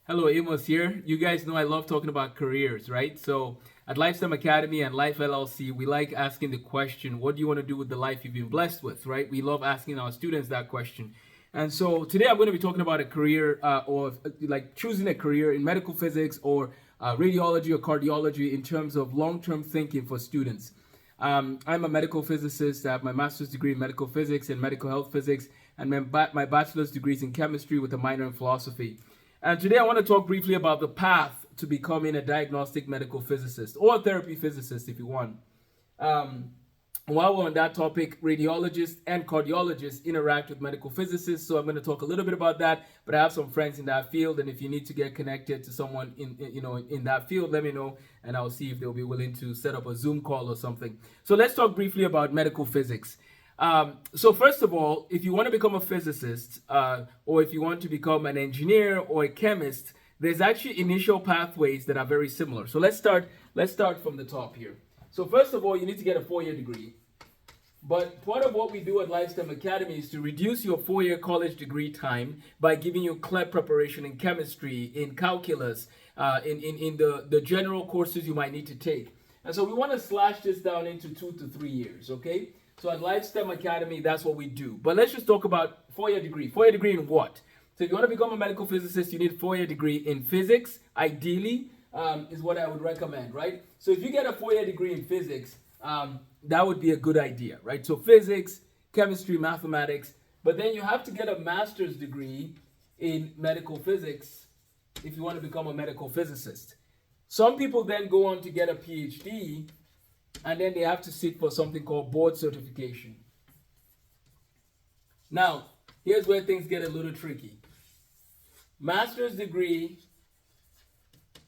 Hello, Amos here. You guys know I love talking about careers, right? So at Lifetime Academy and Life LLC, we like asking the question, what do you want to do with the life you've been blessed with, right? We love asking our students that question. And so today I'm going to be talking about a career or like choosing a career in medical physics or radiology or cardiology in terms of long-term thinking for students. I'm a medical physicist. I have my master's degree in medical physics and medical health physics, and my bachelor's degrees in chemistry with a minor in philosophy. And today I want to talk briefly about the path to becoming a diagnostic medical physicist or a therapy physicist if you want. Um, while we're on that topic, radiologists and cardiologists interact with medical physicists, so I'm going to talk a little bit about that. But I have some friends in that field, and if you need to get connected to someone in that field, let me know, and I'll see if they'll be willing to set up a Zoom call or something. So let's talk briefly about medical physics. So first of all, if you want to become a physicist or if you want to become an engineer or a chemist, there's actually initial pathways that are very similar. So let's start from the top here. So first of all, you need to get a 4-year degree. But part of what we do at Lifetime Academy is to reduce your 4-year college degree time by giving you CLEP preparation in chemistry, in calculus, in the general courses you might need to take. And so we want to slash this down into 2 to 3 years, okay? So at Lifetime Academy, that's what we do. But let's just talk about 4-year degree. 4-year degree in what? So if you want to become a medical physicist, you need a 4-year degree in physics, ideally, is what I would recommend, right? So if you get a 4-year degree in physics, that would be a good idea, right? So physics, chemistry, mathematics, but then you have to get a master's degree in medical physics if you want to become a medical physicist. Some people then go on to get a PhD, and then they have to sit for something called board certification. Now, here's where things get a little tricky. Master's degree,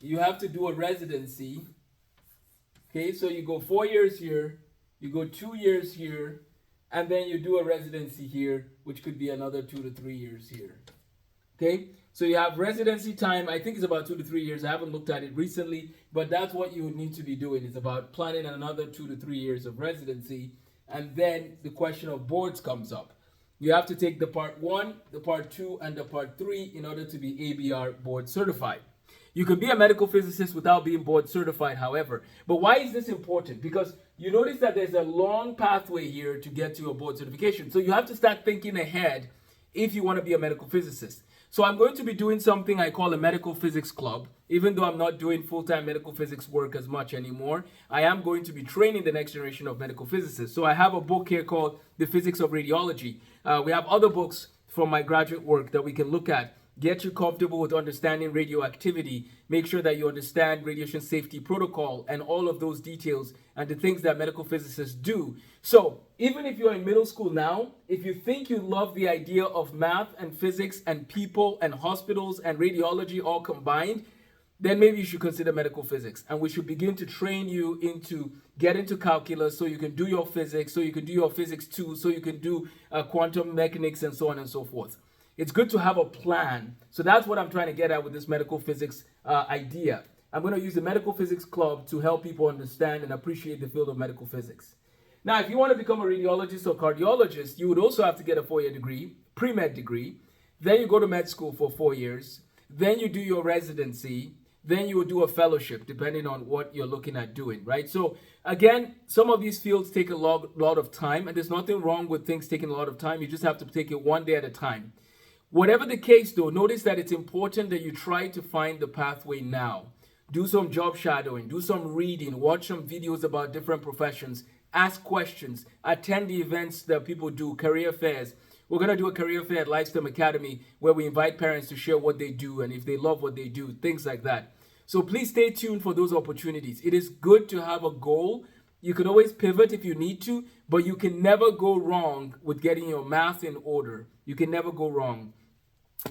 you have to do a residency. Okay, so you go 4 years here, you go 2 years here, and then you do a residency here, which could be another 2 to 3 years here. Okay, so you have residency time. I think it's about 2 to 3 years. I haven't looked at it recently, but that's what you would need to be doing. It's about planning another 2 to 3 years of residency, and then the question of boards comes up. You have to take the part 1, the part 2, and the part 3 in order to be ABR board certified. You can be a medical physicist without being board certified, however. But why is this important? Because you notice that there's a long pathway here to get to a board certification. So you have to start thinking ahead if you want to be a medical physicist. So I'm going to be doing something I call a medical physics club. Even though I'm not doing full-time medical physics work as much anymore, I am going to be training the next generation of medical physicists. So I have a book here called The Physics of Radiology. We have other books from my graduate work that we can look at. Get you comfortable with understanding radioactivity. Make sure that you understand radiation safety protocol and all of those details and the things that medical physicists do. So even if you're in middle school now, if you think you love the idea of math and physics and people and hospitals and radiology all combined, then maybe you should consider medical physics. And we should begin to train you get into calculus so you can do your physics, so you can do your physics too, so you can do quantum mechanics and so on and so forth. It's good to have a plan. So that's what I'm trying to get at with this medical physics idea. I'm going to use the Medical Physics Club to help people understand and appreciate the field of medical physics. Now, if you want to become a radiologist or cardiologist, you would also have to get a 4-year degree, pre-med degree. Then you go to med school for 4 years. Then you do your residency. Then you will do a fellowship, depending on what you're looking at doing, right? So again, some of these fields take a lot of time, and there's nothing wrong with things taking a lot of time. You just have to take it one day at a time. Whatever the case, though, notice that it's important that you try to find the pathway now. Do some job shadowing, do some reading, watch some videos about different professions, ask questions, attend the events that people do, career fairs. We're going to do a career fair at Lifetime Academy where we invite parents to share what they do and if they love what they do, things like that. So please stay tuned for those opportunities. It is good to have a goal. You can always pivot if you need to, but you can never go wrong with getting your math in order. You can never go wrong.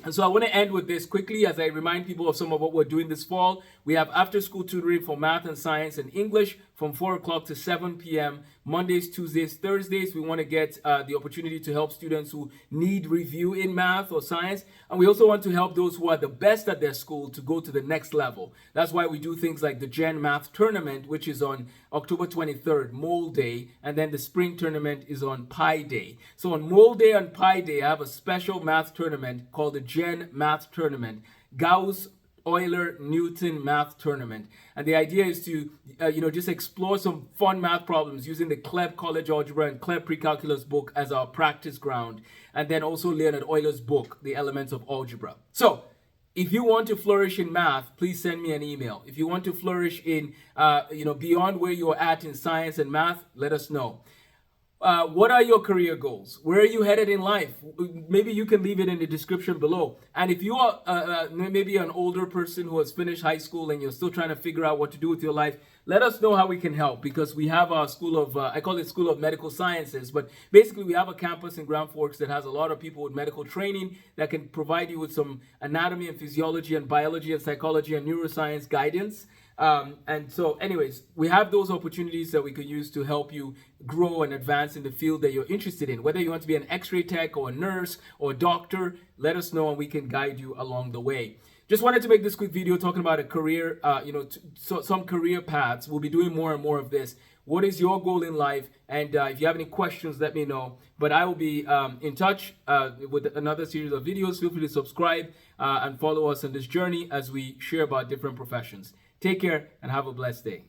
And so I want to end with this quickly as I remind people of some of what we're doing this fall. We have after-school tutoring for math and science and English from 4 o'clock to 7 p.m. Mondays, Tuesdays, Thursdays. We want to get the opportunity to help students who need review in math or science. And we also want to help those who are the best at their school to go to the next level. That's why we do things like the Gen Math Tournament, which is on October 23rd, Mole Day. And then the Spring Tournament is on Pi Day. So on Mole Day and Pi Day, I have a special math tournament called the Gen Math Tournament. Gauss Euler-Newton math tournament. And the idea is to, just explore some fun math problems using the CLEB College Algebra and CLEB Pre-Calculus book as our practice ground. And then also Leonard Euler's book, The Elements of Algebra. So, if you want to flourish in math, please send me an email. If you want to flourish in, beyond where you're at in science and math, let us know. What are your career goals? Where are you headed in life? Maybe you can leave it in the description below. And if you are maybe an older person who has finished high school and you're still trying to figure out what to do with your life, let us know how we can help, because we have our school of, I call it School of Medical Sciences, but basically we have a campus in Grand Forks that has a lot of people with medical training that can provide you with some anatomy and physiology and biology and psychology and neuroscience guidance. And so anyways, we have those opportunities that we could use to help you grow and advance in the field that you're interested in. Whether you want to be an x-ray tech or a nurse or a doctor, let us know and we can guide you along the way. Just wanted to make this quick video talking about a career, some career paths. We'll be doing more and more of this. What is your goal in life? And if you have any questions, let me know. But I will be in touch with another series of videos. Feel free to subscribe and follow us on this journey as we share about different professions. Take care and have a blessed day.